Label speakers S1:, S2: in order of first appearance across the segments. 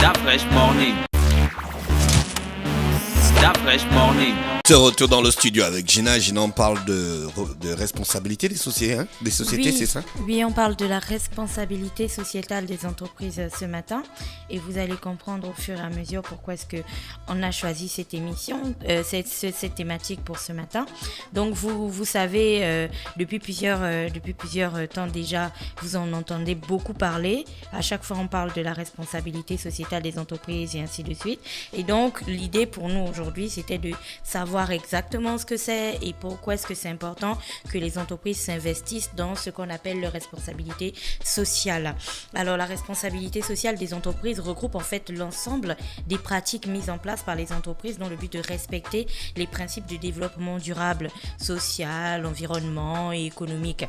S1: That Fresh Morning. That Fresh Morning.
S2: De retour dans le studio avec Gina. Gina, on parle de responsabilité des sociétés, des sociétés,
S3: Oui,
S2: c'est ça?
S3: oui, on parle de la responsabilité sociétale des entreprises ce matin et vous allez comprendre au fur et à mesure pourquoi est-ce qu'on a choisi cette émission, cette thématique pour ce matin. Donc vous savez, depuis plusieurs temps déjà, vous en entendez beaucoup parler. À chaque fois, on parle de la responsabilité sociétale des entreprises et ainsi de suite. Et donc, l'idée pour nous aujourd'hui, c'était de savoir exactement ce que c'est et pourquoi est-ce que c'est important que les entreprises s'investissent dans ce qu'on appelle leur responsabilité sociale. Alors la responsabilité sociale des entreprises regroupe en fait l'ensemble des pratiques mises en place par les entreprises dans le but de respecter les principes du développement durable, social, environnement et économique.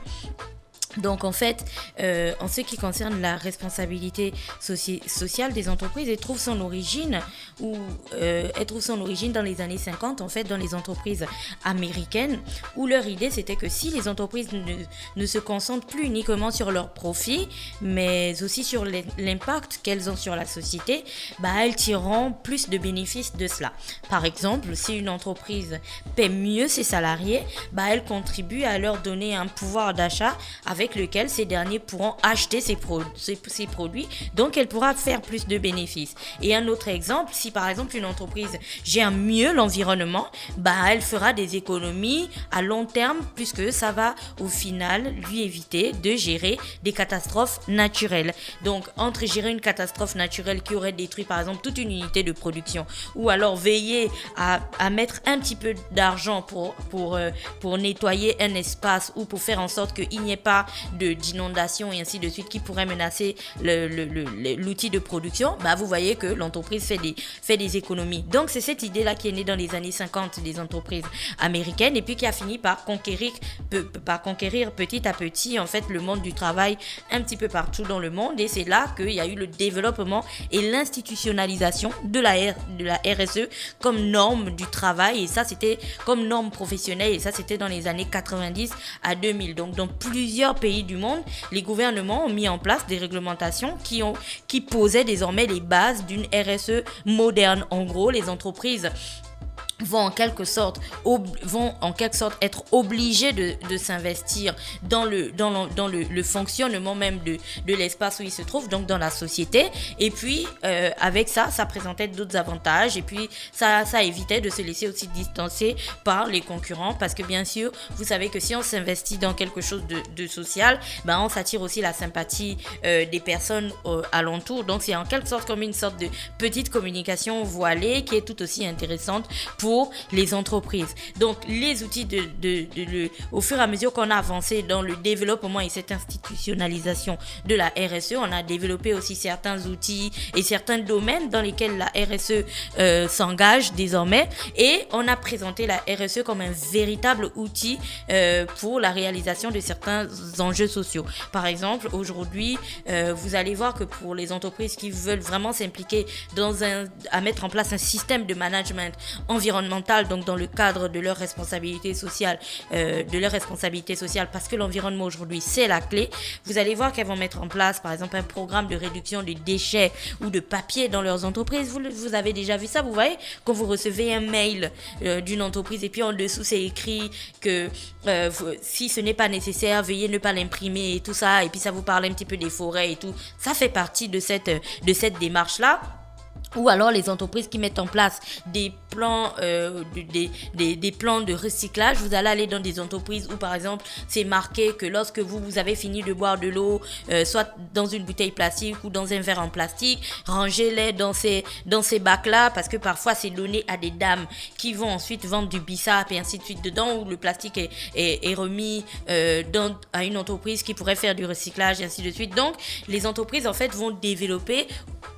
S3: Donc en fait, en ce qui concerne la responsabilité sociale des entreprises, elle trouve son origine dans les années 50, en fait, dans les entreprises américaines, où leur idée c'était que si les entreprises ne se concentrent plus uniquement sur leur profit, mais aussi sur l'impact qu'elles ont sur la société, elles tireront plus de bénéfices de cela. Par exemple, si une entreprise paie mieux ses salariés, elle contribue à leur donner un pouvoir d'achat avec lequel ces derniers pourront acheter ces produits, donc elle pourra faire plus de bénéfices. Et un autre exemple, si par exemple une entreprise gère mieux l'environnement, elle fera des économies à long terme puisque ça va au final lui éviter de gérer des catastrophes naturelles. Donc entre gérer une catastrophe naturelle qui aurait détruit par exemple toute une unité de production ou alors veiller à mettre un petit peu d'argent pour nettoyer un espace ou pour faire en sorte qu'il n'y ait pas d'inondation et ainsi de suite qui pourrait menacer l'outil de production, vous voyez que l'entreprise fait des économies. Donc c'est cette idée-là qui est née dans les années 50 des entreprises américaines et puis qui a fini par conquérir petit à petit en fait le monde du travail un petit peu partout dans le monde, et c'est là qu'il y a eu le développement et l'institutionnalisation de la RSE comme norme du travail, et ça c'était comme norme professionnelle, et ça c'était dans les années 90 à 2000. Donc dans plusieurs pays du monde, les gouvernements ont mis en place des réglementations qui posaient désormais les bases d'une RSE moderne. En gros, les entreprises vont en quelque sorte être obligés de s'investir dans le fonctionnement même de l'espace où ils se trouvent, donc dans la société. Et puis avec ça présentait d'autres avantages, et puis ça évitait de se laisser aussi distancer par les concurrents, parce que bien sûr vous savez que si on s'investit dans quelque chose de social, on s'attire aussi la sympathie des personnes alentour. Donc c'est en quelque sorte comme une sorte de petite communication voilée qui est tout aussi intéressante pour les entreprises. Donc les outils au fur et à mesure qu'on a avancé dans le développement et cette institutionnalisation de la RSE, on a développé aussi certains outils et certains domaines dans lesquels la RSE s'engage désormais, et on a présenté la RSE comme un véritable outil pour la réalisation de certains enjeux sociaux. Par exemple, aujourd'hui, vous allez voir que pour les entreprises qui veulent vraiment s'impliquer à mettre en place un système de management environnemental, donc dans le cadre de leur responsabilité sociale, parce que l'environnement aujourd'hui c'est la clé. Vous allez voir qu'elles vont mettre en place par exemple un programme de réduction des déchets ou de papier dans leurs entreprises. Vous avez déjà vu ça, vous voyez, quand vous recevez un mail d'une entreprise et puis en dessous c'est écrit que si ce n'est pas nécessaire, veuillez ne pas l'imprimer et tout ça, et puis ça vous parle un petit peu des forêts et tout. Ça fait partie de cette démarche là. Ou alors les entreprises qui mettent en place des plans des plans de recyclage. Vous allez aller dans des entreprises où par exemple c'est marqué que lorsque vous avez fini de boire de l'eau, soit dans une bouteille plastique ou dans un verre en plastique, rangez-les dans ces bacs là, parce que parfois c'est donné à des dames qui vont ensuite vendre du bissap et ainsi de suite dedans, où le plastique est remis à une entreprise qui pourrait faire du recyclage et ainsi de suite. Donc les entreprises en fait vont développer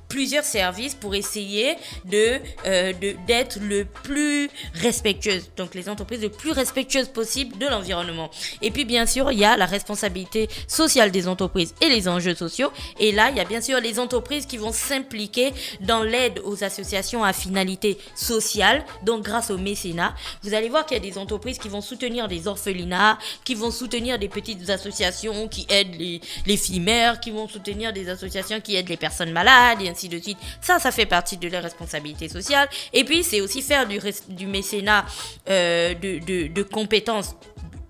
S3: plusieurs services pour essayer d'être le plus respectueuse. Donc les entreprises le plus respectueuses possible de l'environnement. Et puis bien sûr, il y a la responsabilité sociale des entreprises et les enjeux sociaux. Et là, il y a bien sûr les entreprises qui vont s'impliquer dans l'aide aux associations à finalité sociale. Donc grâce au mécénat, vous allez voir qu'il y a des entreprises qui vont soutenir des orphelinats, qui vont soutenir des petites associations qui aident les filles mères, qui vont soutenir des associations qui aident les personnes malades et ainsi ainsi de suite. Ça fait partie de la responsabilité sociale. Et puis, c'est aussi faire du mécénat de compétences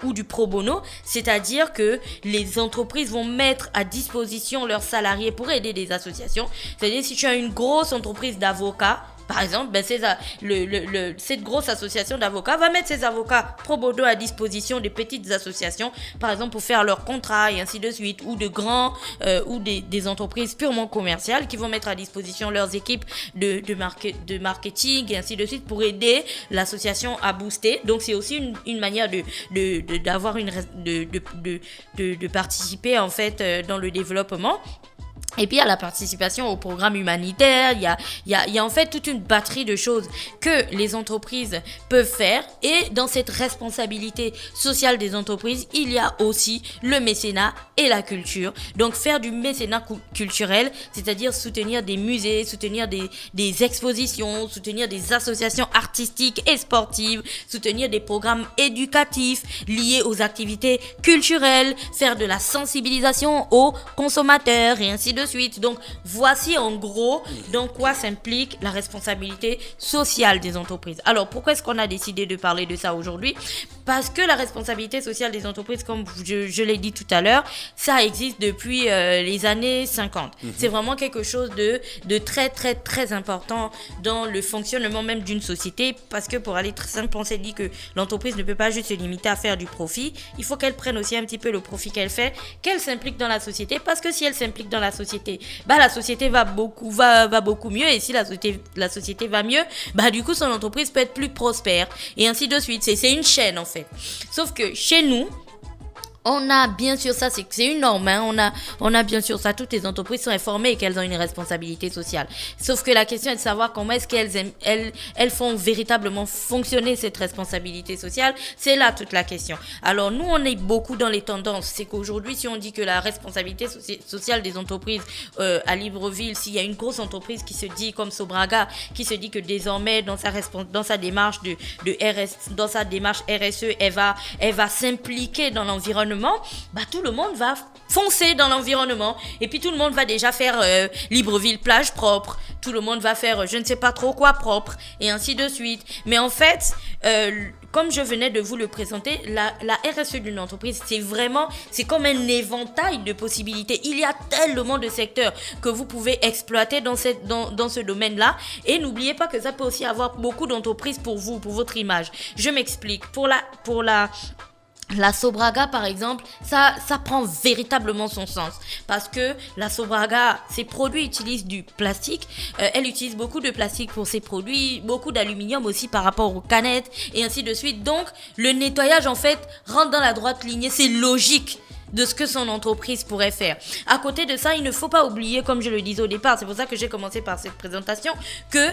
S3: ou du pro bono, c'est-à-dire que les entreprises vont mettre à disposition leurs salariés pour aider des associations. C'est-à-dire si tu as une grosse entreprise d'avocats, par exemple, cette grosse association d'avocats va mettre ses avocats pro bono à disposition des petites associations, par exemple pour faire leurs contrats et ainsi de suite, ou de grands ou des entreprises purement commerciales qui vont mettre à disposition leurs équipes de marketing et ainsi de suite pour aider l'association à booster. Donc c'est aussi une manière de participer en fait dans le développement. Et puis, il y a la participation au programme humanitaire, il y a en fait toute une batterie de choses que les entreprises peuvent faire. Et dans cette responsabilité sociale des entreprises, il y a aussi le mécénat et la culture. Donc, faire du mécénat culturel, c'est-à-dire soutenir des musées, soutenir des expositions, soutenir des associations artistiques et sportives, soutenir des programmes éducatifs liés aux activités culturelles, faire de la sensibilisation aux consommateurs et ainsi de suite. Donc, voici en gros dans quoi s'implique la responsabilité sociale des entreprises. Alors, pourquoi est-ce qu'on a décidé de parler de ça aujourd'hui ? Parce que la responsabilité sociale des entreprises, comme je l'ai dit tout à l'heure, ça existe depuis les années 50. C'est vraiment quelque chose de très, très, très important dans le fonctionnement même d'une société, parce que pour aller très simple, on s'est dit que l'entreprise ne peut pas juste se limiter à faire du profit. Il faut qu'elle prenne aussi un petit peu le profit qu'elle fait, qu'elle s'implique dans la société, parce que si elle s'implique dans la société, la société va beaucoup mieux, et si la société va mieux, du coup son entreprise peut être plus prospère et ainsi de suite. C'est une chaîne en fait. Sauf que chez nous, on a bien sûr ça, c'est une norme, hein. On a bien sûr ça, toutes les entreprises sont informées et qu'elles ont une responsabilité sociale. Sauf que la question est de savoir comment est-ce qu'elles font véritablement fonctionner cette responsabilité sociale. C'est là toute la question. Alors nous, on est beaucoup dans les tendances. C'est qu'aujourd'hui, si on dit que la responsabilité sociale des entreprises à Libreville, s'il y a une grosse entreprise qui se dit comme Sobraga, qui se dit que désormais dans sa démarche dans sa démarche RSE, elle va s'impliquer dans l'environnement, tout le monde va foncer dans l'environnement, et puis tout le monde va déjà faire Libreville plage propre, tout le monde va faire je ne sais pas trop quoi propre, et ainsi de suite. Mais en fait, comme je venais de vous le présenter, la RSE d'une entreprise, c'est comme un éventail de possibilités. Il y a tellement de secteurs que vous pouvez exploiter dans ce domaine-là, et n'oubliez pas que ça peut aussi avoir beaucoup d'entreprises pour vous, pour votre image. Je m'explique. Pour la Sobraga, par exemple, ça prend véritablement son sens, parce que la Sobraga, ses produits utilisent du plastique. Elle utilise beaucoup de plastique pour ses produits, beaucoup d'aluminium aussi par rapport aux canettes et ainsi de suite. Donc, le nettoyage, en fait, rentre dans la droite lignée. C'est logique de ce que son entreprise pourrait faire. À côté de ça, il ne faut pas oublier, comme je le disais au départ, c'est pour ça que j'ai commencé par cette présentation, que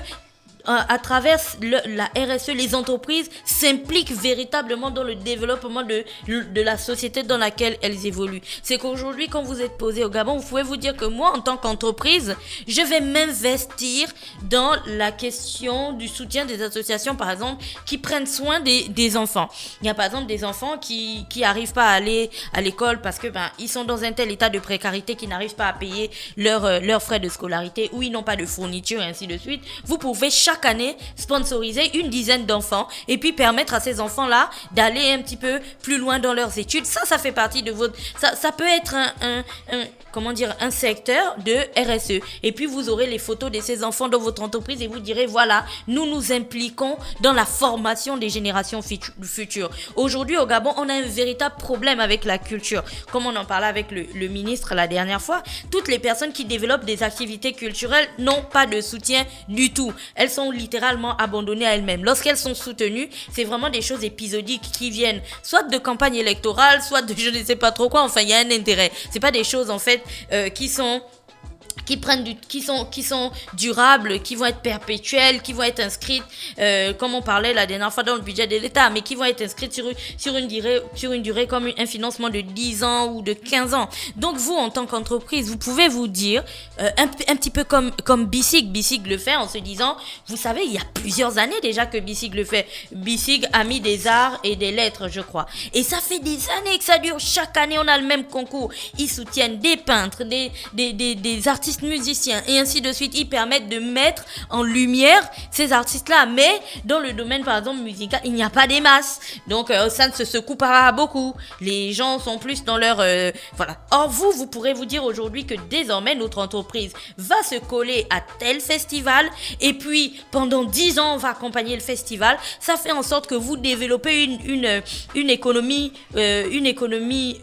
S3: à travers la RSE, les entreprises s'impliquent véritablement dans le développement de la société dans laquelle elles évoluent. C'est qu'aujourd'hui, quand vous êtes posé au Gabon, vous pouvez vous dire que moi, en tant qu'entreprise, je vais m'investir dans la question du soutien des associations, par exemple, qui prennent soin des enfants. Il y a par exemple des enfants qui arrivent pas à aller à l'école parce que ils sont dans un tel état de précarité qu'ils n'arrivent pas à payer leurs frais de scolarité, ou ils n'ont pas de fourniture et ainsi de suite. Vous pouvez chaque année sponsoriser une dizaine d'enfants et puis permettre à ces enfants-là d'aller un petit peu plus loin dans leurs études. Ça fait partie de votre... Ça peut être un secteur de RSE. Et puis vous aurez les photos de ces enfants dans votre entreprise et vous direz, voilà, nous nous impliquons dans la formation des générations futures. Aujourd'hui au Gabon, on a un véritable problème avec la culture. Comme on en parlait avec le ministre la dernière fois, toutes les personnes qui développent des activités culturelles n'ont pas de soutien du tout. Elles sont littéralement abandonnées à elles-mêmes. Lorsqu'elles sont soutenues, c'est vraiment des choses épisodiques qui viennent soit de campagne électorale, soit de je ne sais pas trop quoi. Enfin, il y a un intérêt. C'est pas des choses en fait qui sont durables, qui vont être perpétuelles, qui vont être inscrites, comme on parlait la dernière fois dans le budget de l'État, mais qui vont être inscrites sur une durée comme un financement de 10 ans ou de 15 ans. Donc vous, en tant qu'entreprise, vous pouvez vous dire, un petit peu comme BICIG le fait en se disant, vous savez, il y a plusieurs années déjà que BICIG le fait. BICIG a mis des arts et des lettres, je crois. Et ça fait des années que ça dure. Chaque année, on a le même concours. Ils soutiennent des peintres, des artistes artistes musiciens et ainsi de suite, ils permettent de mettre en lumière ces artistes-là. Mais dans le domaine, par exemple, musical, il n'y a pas des masses. Donc, ça ne se secoue pas beaucoup. Les gens sont plus dans leur... voilà. Or, vous pourrez vous dire aujourd'hui que désormais, notre entreprise va se coller à tel festival et puis, pendant 10 ans, on va accompagner le festival. Ça fait en sorte que vous développez une économie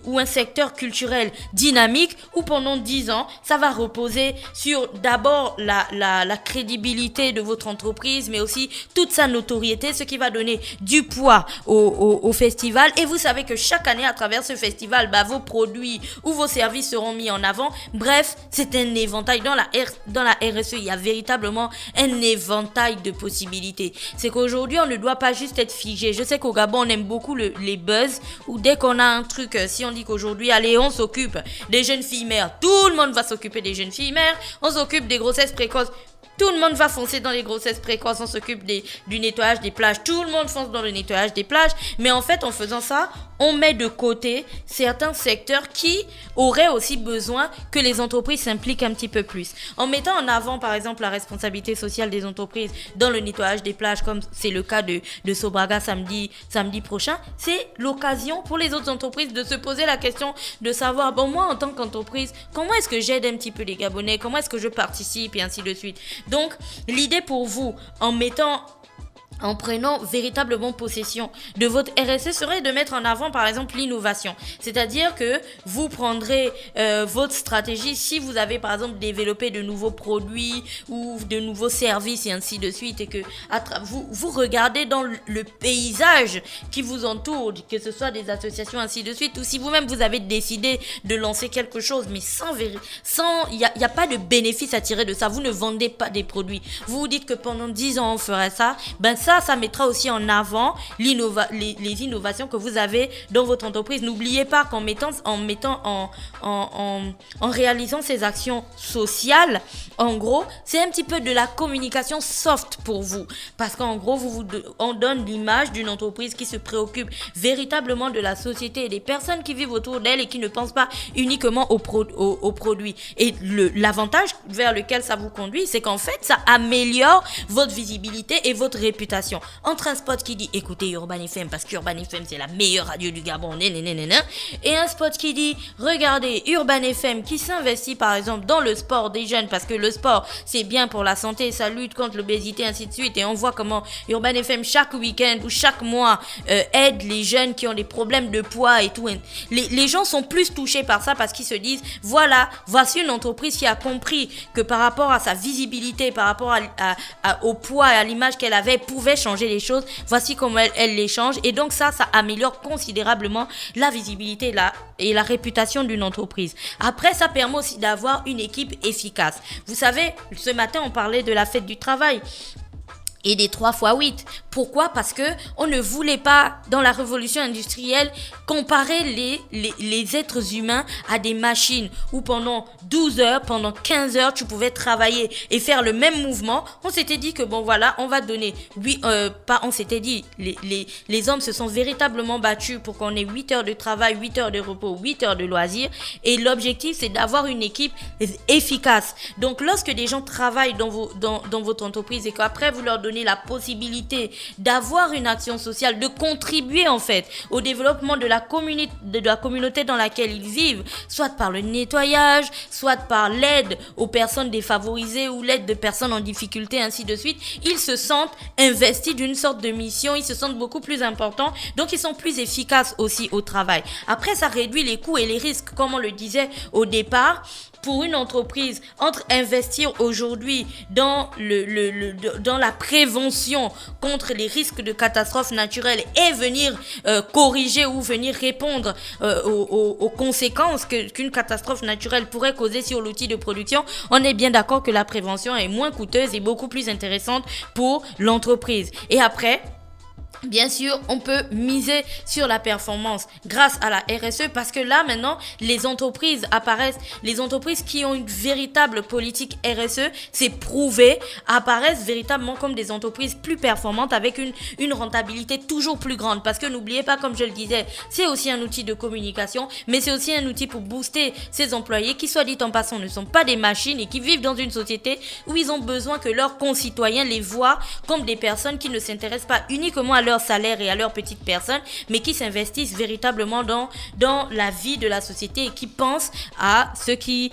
S3: ou un secteur culturel dynamique où pendant 10 ans, ça va reposer sur d'abord la crédibilité de votre entreprise, mais aussi toute sa notoriété, ce qui va donner du poids au festival. Et vous savez que chaque année, à travers ce festival, vos produits ou vos services seront mis en avant. Bref, c'est un éventail. Dans la RSE, il y a véritablement un éventail de possibilités. C'est qu'aujourd'hui, on ne doit pas juste être figé. Je sais qu'au Gabon, on aime beaucoup les buzz, où dès qu'on a un truc, si on dit qu'aujourd'hui, allez, on s'occupe des jeunes filles mères, tout le monde va s'occuper des jeunes filles mères, on s'occupe des grossesses précoces, tout le monde va foncer dans les grossesses précoces, on s'occupe du nettoyage des plages, tout le monde fonce dans le nettoyage des plages, mais en fait, en faisant ça, on met de côté certains secteurs qui auraient aussi besoin que les entreprises s'impliquent un petit peu plus. En mettant en avant, par exemple, la responsabilité sociale des entreprises dans le nettoyage des plages, comme c'est le cas de Sobraga samedi prochain, c'est l'occasion pour les autres entreprises de se poser la question de savoir, moi, en tant qu'entreprise, comment est-ce que j'aide un petit peu les Gabonais, comment est-ce que je participe et ainsi de suite. Donc, l'idée pour vous, en prenant véritablement possession de votre RSE serait de mettre en avant par exemple l'innovation. C'est-à-dire que vous prendrez votre stratégie si vous avez par exemple développé de nouveaux produits ou de nouveaux services et ainsi de suite et que vous regardez dans le paysage qui vous entoure, que ce soit des associations ainsi de suite ou si vous-même vous avez décidé de lancer quelque chose mais il y a pas de bénéfice à tirer de ça. Vous ne vendez pas des produits. Vous vous dites que pendant 10 ans on ferait ça. Ça mettra aussi en avant les innovations que vous avez dans votre entreprise. N'oubliez pas qu'en réalisant ces actions sociales, en gros, c'est un petit peu de la communication soft pour vous. Parce qu'en gros, on donne l'image d'une entreprise qui se préoccupe véritablement de la société et des personnes qui vivent autour d'elle et qui ne pensent pas uniquement aux produits. Et l'avantage vers lequel ça vous conduit, c'est qu'en fait, ça améliore votre visibilité et votre réputation. Entre un spot qui dit écoutez Urban FM parce qu'Urban FM c'est la meilleure radio du Gabon, et un spot qui dit regardez Urban FM qui s'investit par exemple dans le sport des jeunes parce que le sport c'est bien pour la santé, ça lutte contre l'obésité ainsi de suite, et on voit comment Urban FM chaque week-end ou chaque mois aide les jeunes qui ont des problèmes de poids et tout. Les gens sont plus touchés par ça parce qu'ils se disent voici une entreprise qui a compris que par rapport à sa visibilité, par rapport au poids et à l'image qu'elle avait, pouvait changer les choses, voici comment elle les change, et donc ça améliore considérablement la visibilité et la réputation d'une entreprise. Après, ça permet aussi d'avoir une équipe efficace. Vous savez, ce matin on parlait de la fête du travail et des 3x8. Pourquoi ? Parce que on ne voulait pas, dans la révolution industrielle, comparer les êtres humains à des machines où pendant 12 heures, pendant 15 heures, tu pouvais travailler et faire le même mouvement. On s'était dit que on va donner... les hommes se sont véritablement battus pour qu'on ait 8 heures de travail, 8 heures de repos, 8 heures de loisirs. Et l'objectif, c'est d'avoir une équipe efficace. Donc, lorsque des gens travaillent dans votre entreprise et qu'après, vous leur donnez la possibilité d'avoir une action sociale, de contribuer en fait au développement de la communauté dans laquelle ils vivent, soit par le nettoyage, soit par l'aide aux personnes défavorisées ou l'aide de personnes en difficulté, ainsi de suite, ils se sentent investis d'une sorte de mission, ils se sentent beaucoup plus importants, donc ils sont plus efficaces aussi au travail. Après, ça réduit les coûts et les risques, comme on le disait au départ. Pour une entreprise, entre investir aujourd'hui dans la prévention contre les risques de catastrophes naturelles et venir corriger ou venir répondre aux conséquences qu'une catastrophe naturelle pourrait causer sur l'outil de production, on est bien d'accord que la prévention est moins coûteuse et beaucoup plus intéressante pour l'entreprise. Et après, bien sûr, on peut miser sur la performance grâce à la RSE parce que là, maintenant, les entreprises apparaissent, les entreprises qui ont une véritable politique RSE, c'est prouvé, apparaissent véritablement comme des entreprises plus performantes avec une rentabilité toujours plus grande. Parce que n'oubliez pas, comme je le disais, c'est aussi un outil de communication, mais c'est aussi un outil pour booster ses employés qui, soit dit en passant, ne sont pas des machines et qui vivent dans une société où ils ont besoin que leurs concitoyens les voient comme des personnes qui ne s'intéressent pas uniquement à leur salaire et à leur petite personne, mais qui s'investissent véritablement dans la vie de la société et qui pensent à ce qui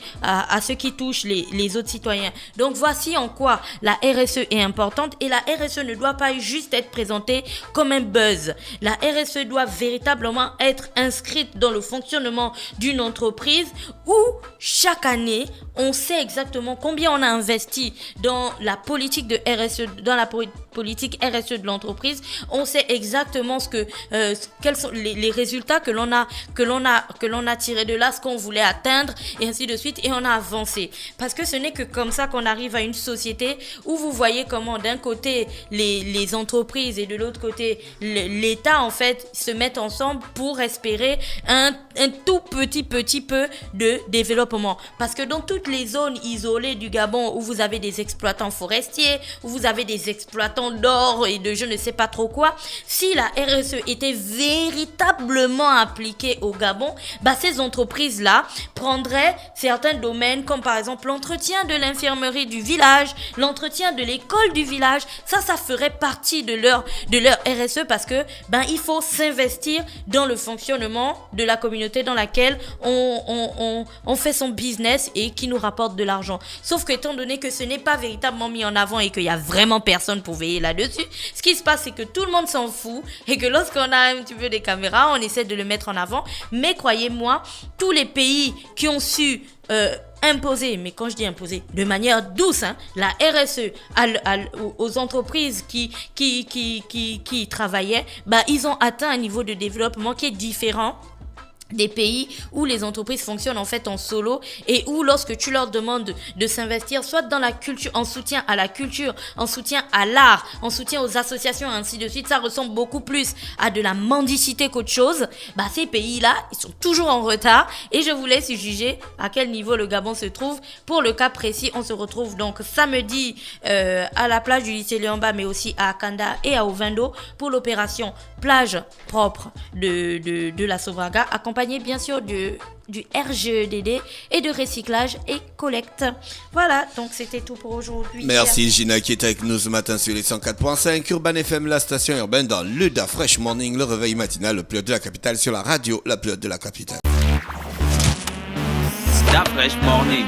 S3: touche les autres citoyens. Donc voici en quoi la RSE est importante, et la RSE ne doit pas juste être présentée comme un buzz. La RSE doit véritablement être inscrite dans le fonctionnement d'une entreprise où chaque année on sait exactement combien on a investi dans la politique de RSE, dans la politique RSE de l'entreprise. On sait exactement quels sont les résultats que l'on a tirés de là, ce qu'on voulait atteindre, et ainsi de suite, et on a avancé. Parce que ce n'est que comme ça qu'on arrive à une société où vous voyez comment d'un côté les entreprises et de l'autre côté l'État en fait se mettent ensemble pour espérer un tout petit peu de développement. Parce que dans toutes les zones isolées du Gabon où vous avez des exploitants forestiers, où vous avez des exploitants d'or et de je ne sais pas trop quoi, si la RSE était véritablement appliquée au Gabon, ces entreprises-là prendraient certains domaines comme par exemple l'entretien de l'infirmerie du village, l'entretien de l'école du village. Ça ferait partie de leur RSE parce que il faut s'investir dans le fonctionnement de la communauté dans laquelle on fait son business et qui nous rapporte de l'argent. Sauf que étant donné que ce n'est pas véritablement mis en avant et qu'il y a vraiment personne pour veiller là-dessus, ce qui se passe c'est que tout le monde s'en fout et que lorsqu'on a un petit peu des caméras, on essaie de le mettre en avant. Mais croyez-moi, tous les pays qui ont su imposer, mais quand je dis imposer, de manière douce, la RSE aux entreprises qui travaillaient, ils ont atteint un niveau de développement qui est différent des pays où les entreprises fonctionnent en fait en solo et où lorsque tu leur demandes de s'investir soit dans la culture, en soutien à la culture, en soutien à l'art, en soutien aux associations et ainsi de suite, ça ressemble beaucoup plus à de la mendicité qu'autre chose. Ces pays-là, ils sont toujours en retard et je vous laisse juger à quel niveau le Gabon se trouve. Pour le cas précis, on se retrouve donc samedi à la plage du lycée Léamba, mais aussi à Kanda et à Ovendo pour l'opération plage propre de la Sobraga, accompagnée bien sûr du RGEDD et de recyclage et collecte. Voilà, donc c'était tout pour aujourd'hui.
S2: Merci Gina qui est avec nous ce matin sur les 104.5 Urban FM, la station urbaine dans le Da Fresh Morning, le réveil matinal le plus haut de la capitale sur la radio, la plus haute de la capitale.
S1: Da Fresh Morning.